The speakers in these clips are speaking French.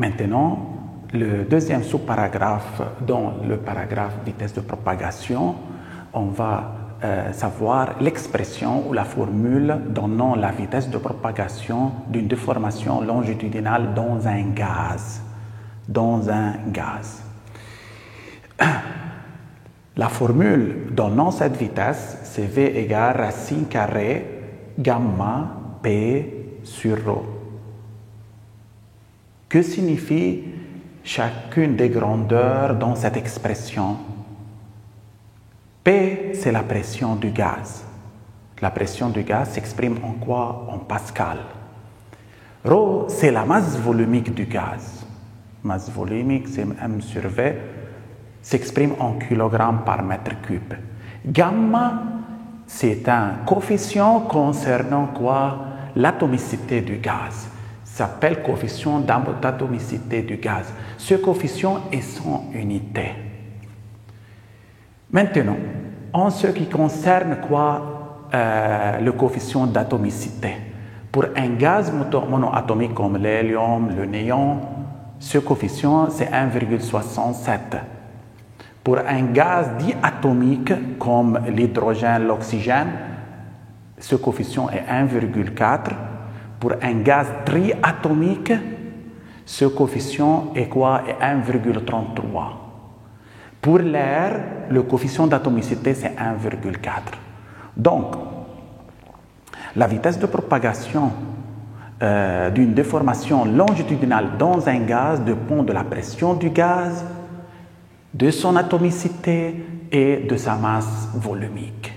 Maintenant, le deuxième sous-paragraphe dans le paragraphe vitesse de propagation, on va savoir l'expression ou la formule donnant la vitesse de propagation d'une déformation longitudinale dans un gaz. La formule donnant cette vitesse, c'est V égale racine carrée gamma P sur rho. Que signifie chacune des grandeurs dans cette expression? P, c'est la pression du gaz. La pression du gaz s'exprime en quoi? En pascal. Rho, c'est la masse volumique du gaz. Masse volumique, c'est M sur V, s'exprime en kilogrammes par mètre cube. Gamma, c'est un coefficient concernant quoi? L'atomicité du gaz. S'appelle coefficient d'atomicité du gaz. Ce coefficient est sans unité. Maintenant, en ce qui concerne quoi le coefficient d'atomicité, pour un gaz monoatomique comme l'hélium, le néon, ce coefficient c'est 1,67. Pour un gaz diatomique comme l'hydrogène, l'oxygène, ce coefficient est 1,4. Pour un gaz triatomique, ce coefficient est quoi? Est 1,33. Pour l'air, le coefficient d'atomicité, c'est 1,4. Donc, la vitesse de propagation d'une déformation longitudinale dans un gaz dépend de la pression du gaz, de son atomicité et de sa masse volumique.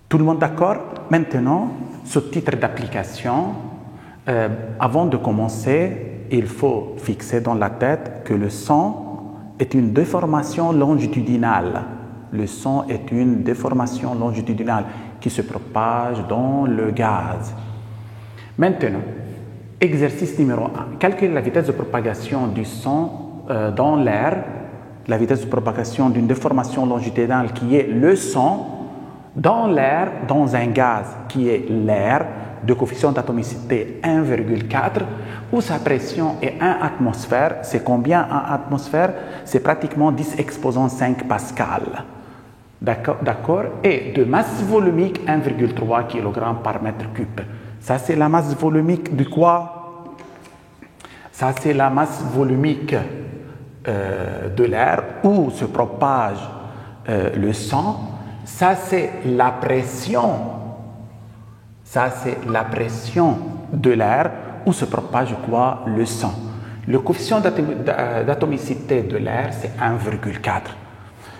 Tout le monde d'accord? Maintenant, ce titre d'application, avant de commencer, il faut fixer dans la tête que le son est une déformation longitudinale. Le son est une déformation longitudinale qui se propage dans le gaz. Maintenant, exercice numéro 1. Calculer la vitesse de propagation du son dans l'air, la vitesse de propagation d'une déformation longitudinale qui est le son dans l'air, dans un gaz qui est l'air, de coefficient d'atomicité 1,4, où sa pression est 1 atmosphère. C'est combien 1 atmosphère? C'est pratiquement 10 exposant 5 pascal. D'accord? Et de masse volumique 1,3 kg par mètre cube. Ça, c'est la masse volumique de quoi? Ça, c'est la masse volumique de l'air où se propage le son. Ça, c'est la pression. Ça, c'est la pression de l'air où se propage quoi? Le son. Le coefficient d'atomicité de l'air, c'est 1,4.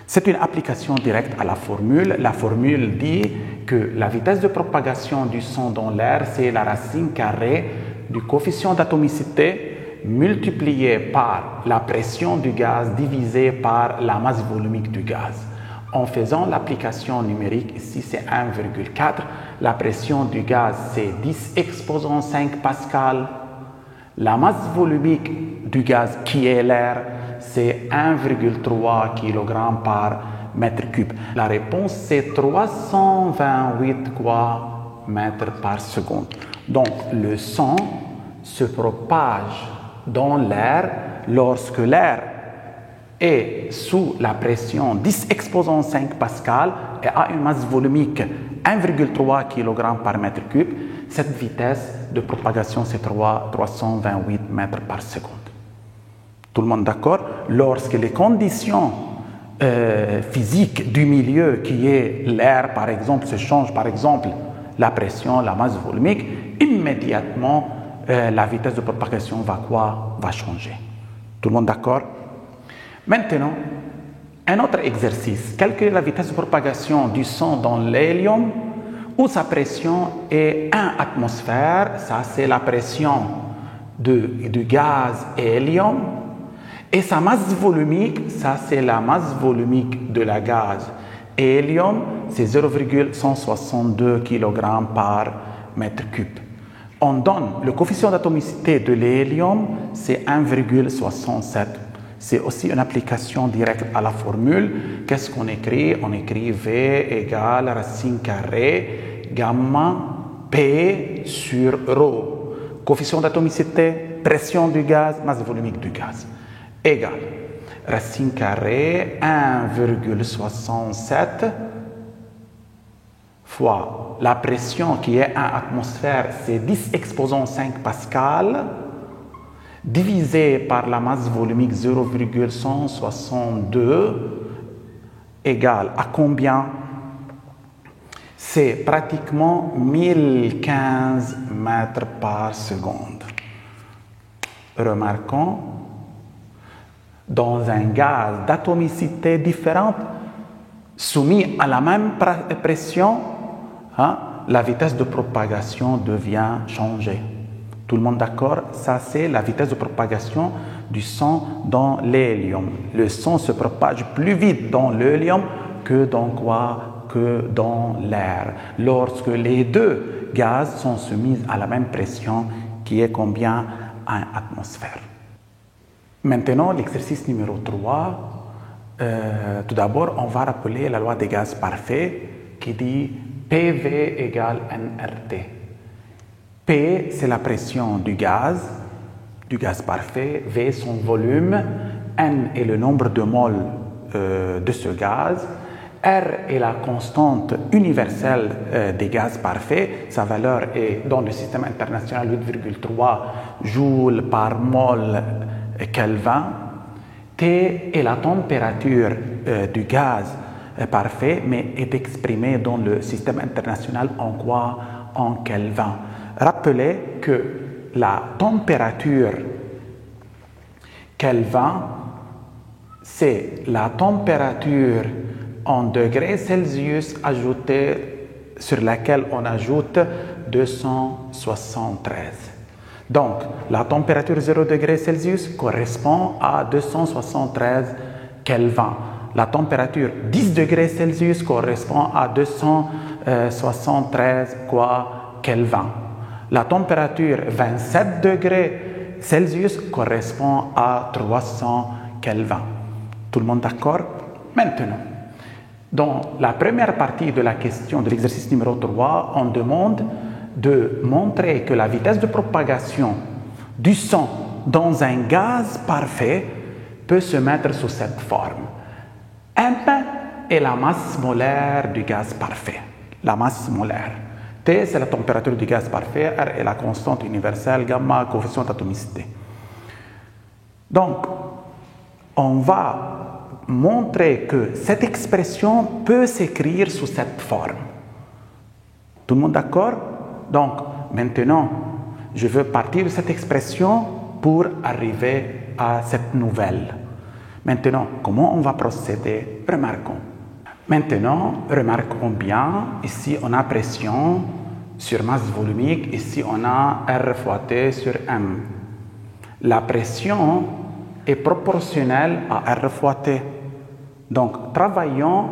C'est une application directe à la formule. La formule dit que la vitesse de propagation du son dans l'air, c'est la racine carrée du coefficient d'atomicité multiplié par la pression du gaz divisé par la masse volumique du gaz. En faisant l'application numérique, ici c'est 1,4, la pression du gaz c'est 10 exposant 5 pascal, la masse volumique du gaz qui est l'air c'est 1,3 kg par mètre cube. La réponse c'est 328 mètres par seconde. Donc le son se propage dans l'air lorsque l'air est sous la pression 10 exposant 5 pascal et a une masse volumique 1,3 kg par mètre cube. Cette vitesse de propagation, c'est 328 mètres par seconde. Tout le monde d'accord? Lorsque les conditions physiques du milieu, qui est l'air par exemple, se changent, par exemple la pression, la masse volumique, immédiatement la vitesse de propagation va changer. Tout le monde d'accord? Maintenant, un autre exercice. Calculer la vitesse de propagation du son dans l'hélium où sa pression est 1 atmosphère. Ça, c'est la pression du gaz hélium. Et sa masse volumique, ça, c'est la masse volumique de la gaz hélium. C'est 0,162 kg par mètre cube. On donne le coefficient d'atomicité de l'hélium, c'est 1,67. C'est aussi une application directe à la formule. Qu'est-ce qu'on écrit? On écrit V égale racine carrée gamma P sur rho. Coefficient d'atomicité pression du gaz, masse volumique du gaz, égale racine carrée 1,67 fois la pression qui est 1 atmosphère, c'est 10 exposant 5 pascal, divisé par la masse volumique 0,162 égale à combien? C'est pratiquement 1015 mètres par seconde. Remarquons, dans un gaz d'atomicité différente, soumis à la même pression, la vitesse de propagation devient changée. Tout le monde d'accord? Ça, c'est la vitesse de propagation du son dans l'hélium. Le son se propage plus vite dans l'hélium que dans quoi? Que dans l'air. Lorsque les deux gaz sont soumis à la même pression qui est combien? 1 atmosphère. Maintenant, l'exercice numéro 3. Tout d'abord, on va rappeler la loi des gaz parfaits qui dit PV égale nRT. P, c'est la pression du gaz parfait, V, son volume, N est le nombre de moles de ce gaz, R est la constante universelle des gaz parfaits, sa valeur est dans le système international 8,3 joules par mole Kelvin. T est la température du gaz parfait, mais est exprimée dans le système international en quoi? En Kelvin. Rappelez que la température Kelvin, c'est la température en degrés Celsius ajoutée sur laquelle on ajoute 273. Donc, la température 0 degrés Celsius correspond à 273 Kelvin. La température 10 degrés Celsius correspond à 273 Kelvin. La température 27 degrés Celsius correspond à 300 Kelvin. Tout le monde d'accord? Maintenant, dans la première partie de la question de l'exercice numéro 3, on demande de montrer que la vitesse de propagation du son dans un gaz parfait peut se mettre sous cette forme. M est la masse molaire du gaz parfait. La masse molaire. T, c'est la température du gaz parfait. R est la constante universelle. Gamma, coefficient d'atomicité. Donc, on va montrer que cette expression peut s'écrire sous cette forme. Tout le monde d'accord? Donc, maintenant, je veux partir de cette expression pour arriver à cette nouvelle. Maintenant, comment on va procéder? Remarquons. Maintenant, remarquons bien, ici on a pression sur masse volumique, ici on a R fois T sur M. La pression est proportionnelle à R fois T. Donc, travaillons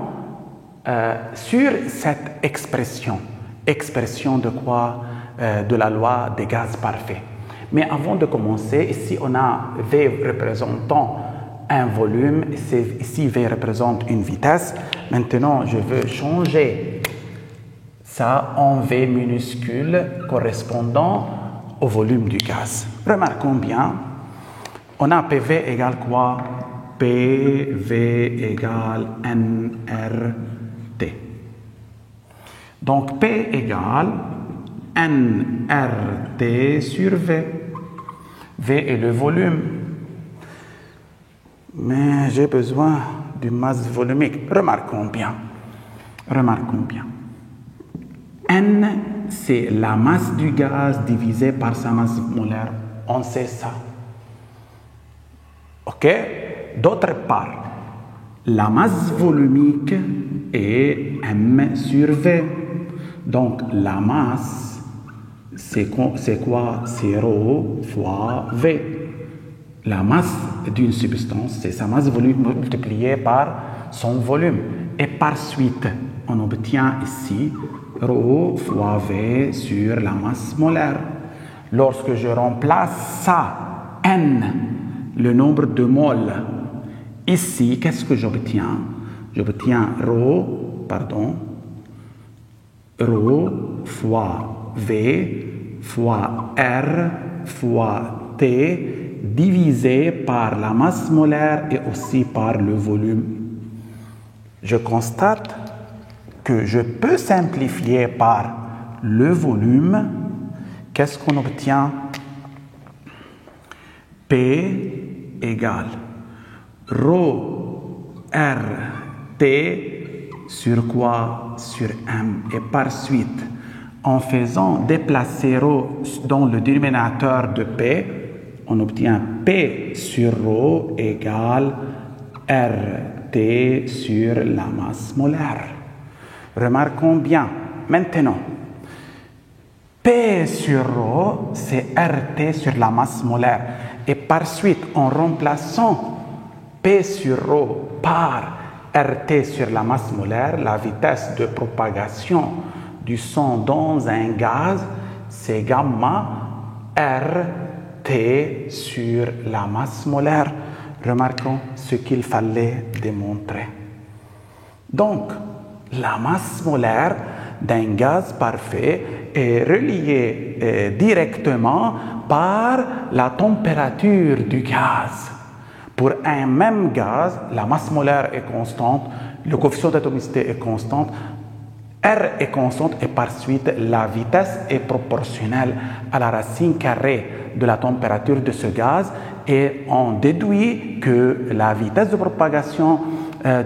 sur cette expression. Expression de quoi? De la loi des gaz parfaits. Mais avant de commencer, ici on a V représentant un volume, ici V représente une vitesse. Maintenant, je veux changer ça en V minuscule correspondant au volume du gaz. Remarquons bien, on a PV égale quoi? PV égale nRT. Donc, P égale nRT sur V. V est le volume. Mais j'ai besoin d'une masse volumique. Remarquons bien. Remarquons bien. N, c'est la masse du gaz divisée par sa masse molaire. On sait ça. OK? D'autre part, la masse volumique est M sur V. Donc, la masse, c'est quoi? C'est ρ fois V. La masse d'une substance, c'est sa masse volumique multipliée par son volume. Et par suite, on obtient ici ρ fois V sur la masse molaire. Lorsque je remplace ça, N, le nombre de moles, ici, qu'est-ce que j'obtiens? J'obtiens ρ fois V fois R fois T divisé par la masse molaire et aussi par le volume. Je constate que je peux simplifier par le volume. Qu'est-ce qu'on obtient? P égale rho RT sur quoi? Sur M. Et par suite, en faisant déplacer rho dans le dénominateur de P, on obtient P sur rho égale RT sur la masse molaire. Remarquons bien, maintenant, P sur rho, c'est RT sur la masse molaire. Et par suite, en remplaçant P sur rho par RT sur la masse molaire, la vitesse de propagation du son dans un gaz, c'est gamma RT sur la masse molaire. Remarquons ce qu'il fallait démontrer. Donc, la masse molaire d'un gaz parfait est reliée directement par la température du gaz. Pour un même gaz, la masse molaire est constante, le coefficient d'atomicité est constant, R est constante et par suite la vitesse est proportionnelle à la racine carrée de la température de ce gaz et on déduit que la vitesse de propagation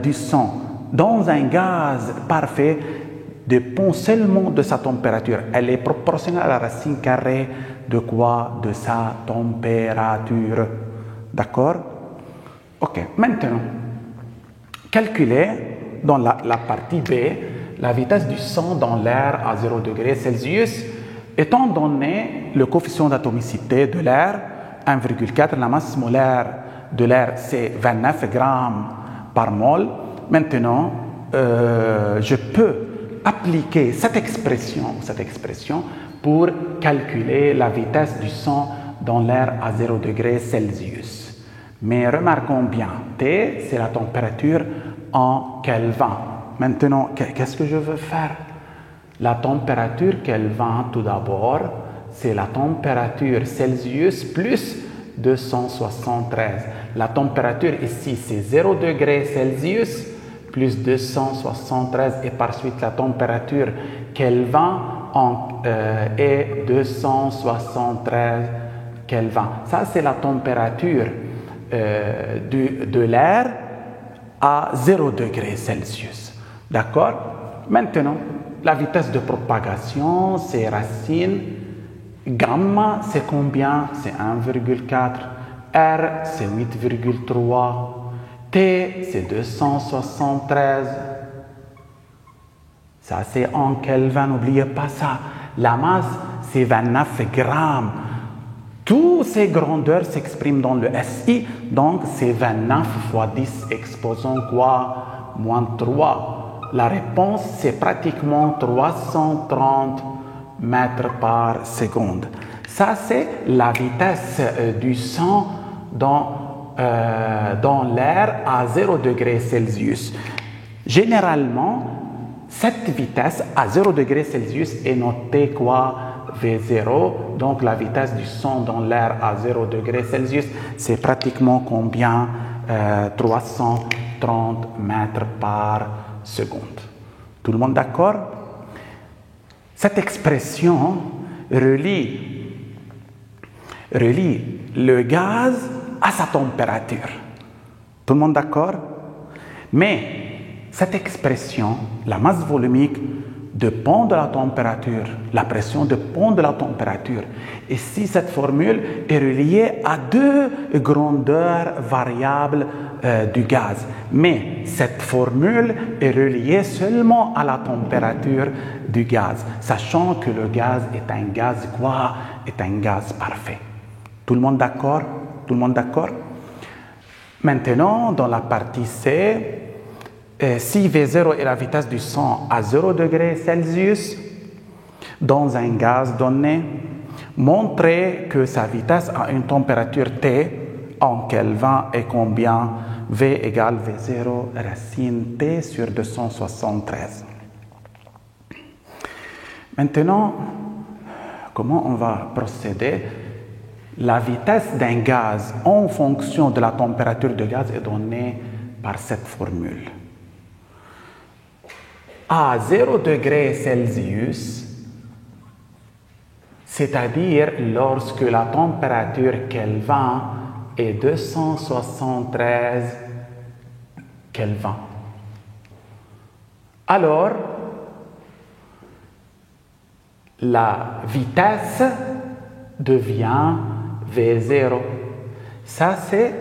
du son dans un gaz parfait dépend seulement de sa température. Elle est proportionnelle à la racine carrée de quoi? De sa température. D'accord? Ok, maintenant, calculez dans la partie B la vitesse du son dans l'air à 0 degré Celsius, étant donné le coefficient d'atomicité de l'air, 1,4, la masse molaire de l'air, c'est 29 grammes par mol. Maintenant, je peux appliquer cette expression pour calculer la vitesse du son dans l'air à 0 degré Celsius. Mais remarquons bien, T, c'est la température en Kelvin. Maintenant, qu'est-ce que je veux faire? La température Kelvin, tout d'abord, c'est la température Celsius plus 273. La température ici, c'est 0 degré Celsius plus 273 et par suite la température Kelvin est 273 Kelvin. Ça, c'est la température de l'air à 0 degré Celsius. D'accord? Maintenant, la vitesse de propagation, c'est racine. Gamma, c'est combien? C'est 1,4. R, c'est 8,3. T, c'est 273. Ça, c'est en Kelvin, n'oubliez pas ça. La masse, c'est 29 grammes. Toutes ces grandeurs s'expriment dans le SI, donc c'est 29 fois 10 exposant quoi? Moins 3. La réponse, c'est pratiquement 330 mètres par seconde. Ça, c'est la vitesse du son dans l'air à 0 degré Celsius. Généralement, cette vitesse à 0 degré Celsius est notée quoi? V0, donc la vitesse du son dans l'air à 0 degré Celsius, c'est pratiquement combien? 330 mètres par seconde. Tout le monde d'accord? Cette expression relie le gaz à sa température. Tout le monde d'accord? Mais cette expression, la masse volumique, dépend de la température. La pression dépend de la température. Et si cette formule est reliée à deux grandeurs variables du gaz. Mais cette formule est reliée seulement à la température du gaz, sachant que le gaz est un gaz quoi? Est un gaz parfait. Tout le monde d'accord? Tout le monde d'accord? Maintenant, dans la partie C, si V0 est la vitesse du son à 0 degré Celsius dans un gaz donné, montrez que sa vitesse à une température T en Kelvin est combien? V égale V0 racine T sur 273. Maintenant, comment on va procéder? La vitesse d'un gaz en fonction de la température de gaz est donnée par cette formule. À 0 degré Celsius, c'est-à-dire lorsque la température Kelvin est 273 Kelvin. Alors, la vitesse devient V0. Ça, c'est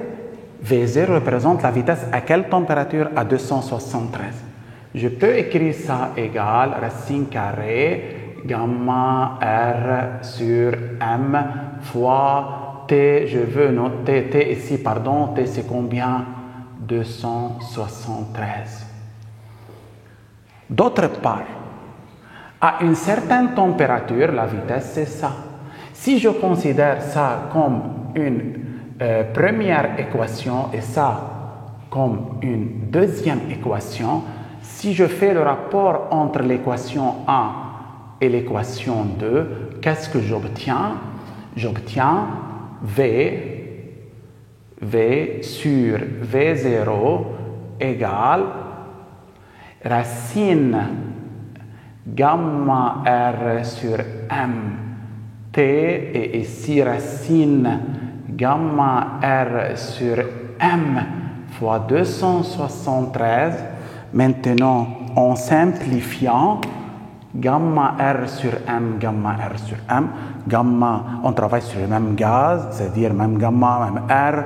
V0 représente la vitesse à quelle température? À 273. Je peux écrire ça égale racine carrée gamma R sur M fois T. Je veux noter T ici, pardon. T, c'est combien? 273. D'autre part, à une certaine température, la vitesse, c'est ça. Si je considère ça comme une première équation et ça comme une deuxième équation, si je fais le rapport entre l'équation 1 et l'équation 2, qu'est-ce que j'obtiens? J'obtiens V sur V0 égale racine gamma R sur M T et ici racine gamma R sur M fois 273. Maintenant, en simplifiant, gamma R sur M, gamma, on travaille sur le même gaz, c'est-à-dire même gamma, même R,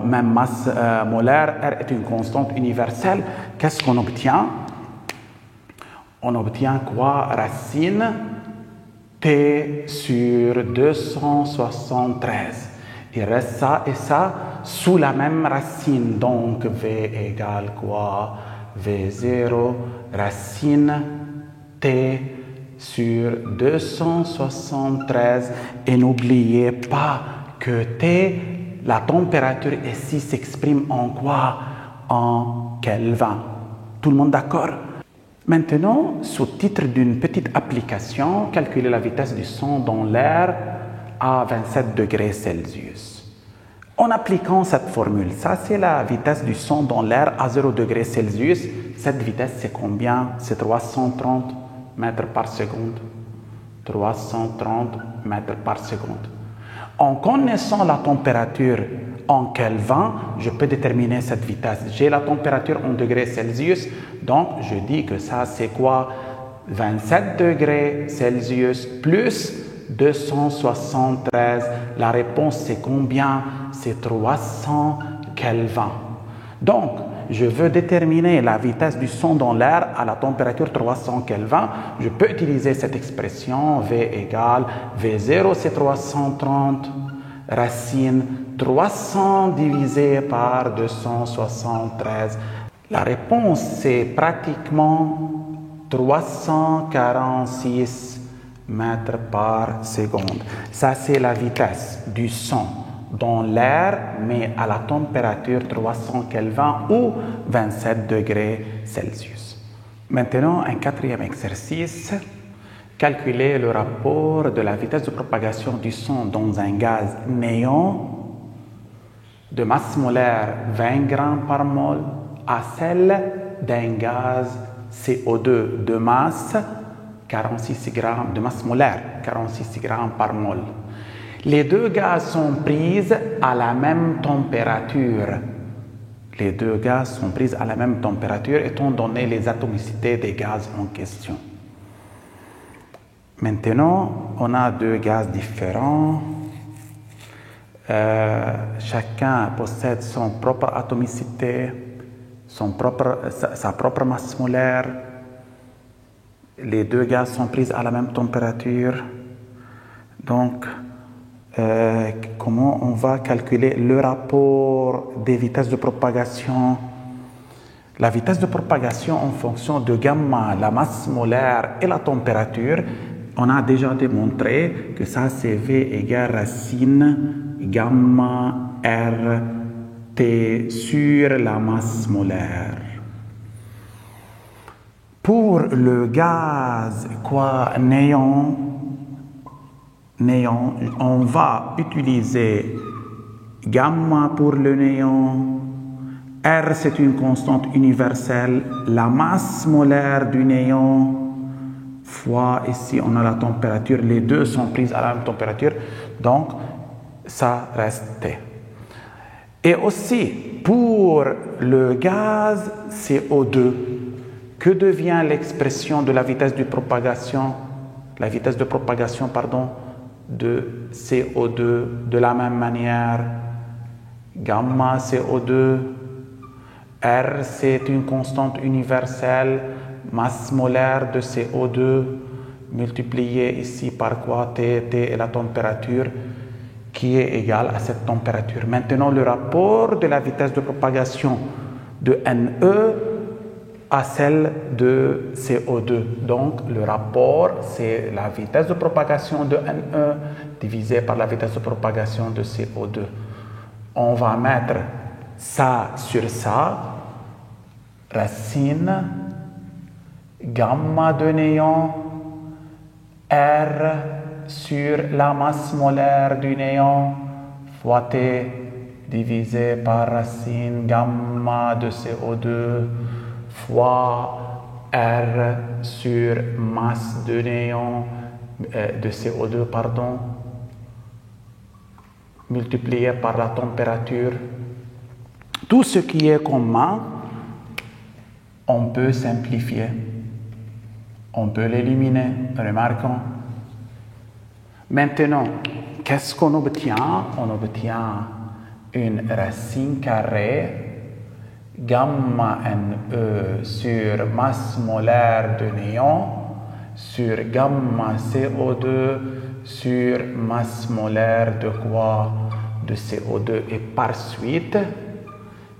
même masse molaire. R est une constante universelle. Qu'est-ce qu'on obtient? On obtient quoi? Racine T sur 273. Il reste ça et ça sous la même racine. Donc, V égale quoi? V0 racine T sur 273. Et n'oubliez pas que T, la température ici s'exprime en quoi? En Kelvin. Tout le monde d'accord? Maintenant, sous-titre d'une petite application, calculer la vitesse du son dans l'air à 27 degrés Celsius. En appliquant cette formule, ça c'est la vitesse du son dans l'air à 0 degrés Celsius. Cette vitesse c'est combien? C'est 330 mètres par seconde. 330 mètres par seconde. En connaissant la température en Kelvin, je peux déterminer cette vitesse. J'ai la température en degrés Celsius, donc je dis que ça c'est quoi? 27 degrés Celsius plus 273. La réponse c'est combien? C'est 300 Kelvin. Donc, je veux déterminer la vitesse du son dans l'air à la température 300 Kelvin. Je peux utiliser cette expression V égale V0 c'est 330 racine 300 divisé par 273. La réponse c'est pratiquement 346 mètres par seconde. Ça c'est la vitesse du son dans l'air, mais à la température 300 Kelvin ou 27 degrés Celsius. Maintenant, un quatrième exercice. Calculer le rapport de la vitesse de propagation du son dans un gaz néon de masse molaire 20 grammes par mol à celle d'un gaz CO2 de masse 46 grammes de masse molaire, 46 grammes par mol. Les deux gaz sont pris à la même température. Les deux gaz sont pris à la même température étant donné les atomicités des gaz en question. Maintenant, on a deux gaz différents. Chacun possède son propre atomicité, sa propre masse molaire. Les deux gaz sont pris à la même température. Donc, comment on va calculer le rapport des vitesses de propagation? La vitesse de propagation en fonction de gamma, la masse molaire et la température, on a déjà démontré que ça c'est V égale racine gamma R T sur la masse molaire. Pour le gaz néon, néon, on va utiliser gamma pour le néon. R, c'est une constante universelle. La masse molaire du néon fois, ici, on a la température. Les deux sont prises à la même température. Donc, ça reste T. Et aussi, pour le gaz CO2, que devient l'expression de la vitesse de propagation, de CO2 de la même manière? Gamma CO2, R, c'est une constante universelle, masse molaire de CO2, multipliée ici par quoi? T est la température, qui est égale à cette température. Maintenant, le rapport de la vitesse de propagation de NE à celle de CO2. Donc, le rapport, c'est la vitesse de propagation de NE divisée par la vitesse de propagation de CO2. On va mettre ça sur ça, racine, gamma de néon, R sur la masse molaire du néon fois T divisé par racine gamma de CO2 fois R sur masse de néon, de CO2, pardon, multiplié par la température. Tout ce qui est commun, on peut simplifier. On peut l'éliminer. Remarquons. Maintenant, qu'est-ce qu'on obtient? On obtient une racine carrée gamma NE sur masse molaire de néon sur gamma CO2 sur masse molaire de quoi? De CO2. Et par suite,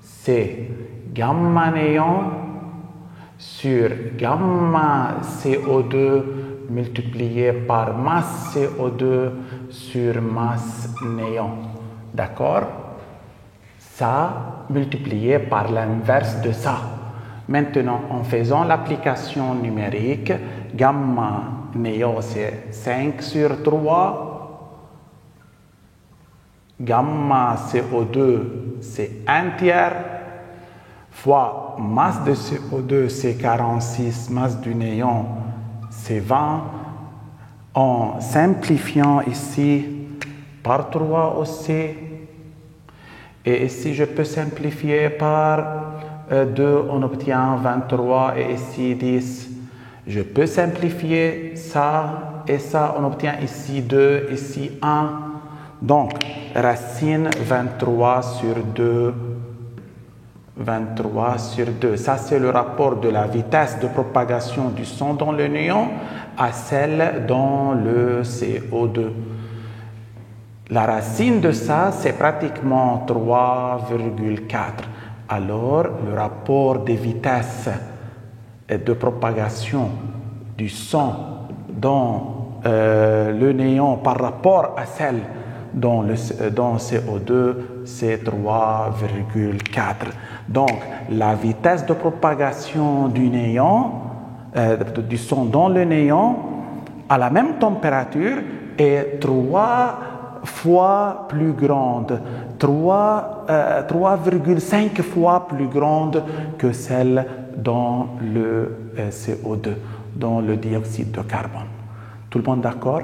c'est gamma néon sur gamma CO2 multiplié par masse CO2 sur masse néon. D'accord? Ça multiplié par l'inverse de ça. Maintenant, en faisant l'application numérique, gamma néon c'est 5 sur 3, gamma CO2 c'est 1 tiers, fois masse de CO2 c'est 46, masse du néon c'est 20. En simplifiant ici par 3 aussi, et ici je peux simplifier par 2, on obtient 23 et ici 10. Je peux simplifier ça et ça, on obtient ici 2, ici 1. Donc, racine 23 sur 2, 23 sur 2. Ça, c'est le rapport de la vitesse de propagation du son dans le néon à celle dans le CO2. La racine de ça, c'est pratiquement 3,4. Alors, le rapport des vitesses de propagation du son dans le néon par rapport à celle dans CO2, c'est 3,4. Donc, la vitesse de propagation du néon, du son dans le néon, à la même température, est 3 fois plus grande, 3,5 fois plus grande que celle dans le CO2, dans le dioxyde de carbone. Tout le monde d'accord?